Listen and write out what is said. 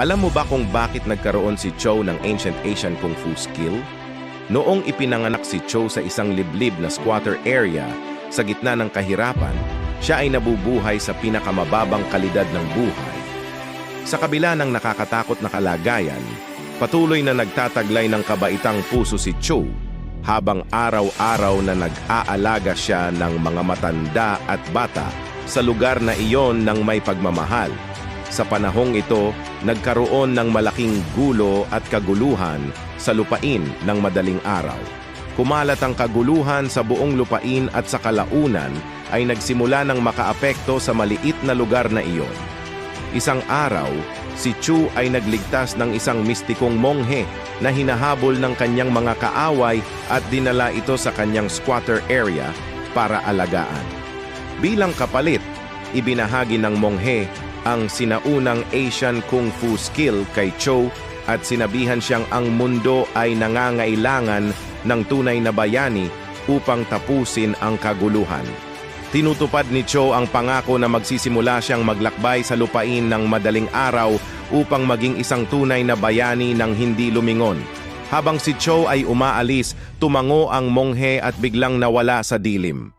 Alam mo ba kung bakit nagkaroon si Chou ng Ancient Asian Kung Fu skill? Noong ipinanganak si Chou sa isang liblib na squatter area sa gitna ng kahirapan, siya ay nabubuhay sa pinakamababang kalidad ng buhay. Sa kabila ng nakakatakot na kalagayan, patuloy na nagtataglay ng kabaitang puso si Chou habang araw-araw na nag-aalaga siya ng mga matanda at bata sa lugar na iyon ng may pagmamahal. Sa panahong ito, nagkaroon ng malaking gulo at kaguluhan sa lupain ng madaling araw. Kumalat ang kaguluhan sa buong lupain at sa kalaunan ay nagsimula ng makaapekto sa maliit na lugar na iyon. Isang araw, si Chou ay nagligtas ng isang mistikong monghe na hinahabol ng kanyang mga kaaway at dinala ito sa kanyang squatter area para alagaan. Bilang kapalit, ibinahagi ng monghe ang sinaunang Asian Kung Fu skill kay Chou at sinabihan siyang ang mundo ay nangangailangan ng tunay na bayani upang tapusin ang kaguluhan. Tinutupad ni Chou ang pangako na magsisimula siyang maglakbay sa lupain ng madaling araw upang maging isang tunay na bayani ng hindi lumingon. Habang si Chou ay umaalis, tumango ang monghe at biglang nawala sa dilim.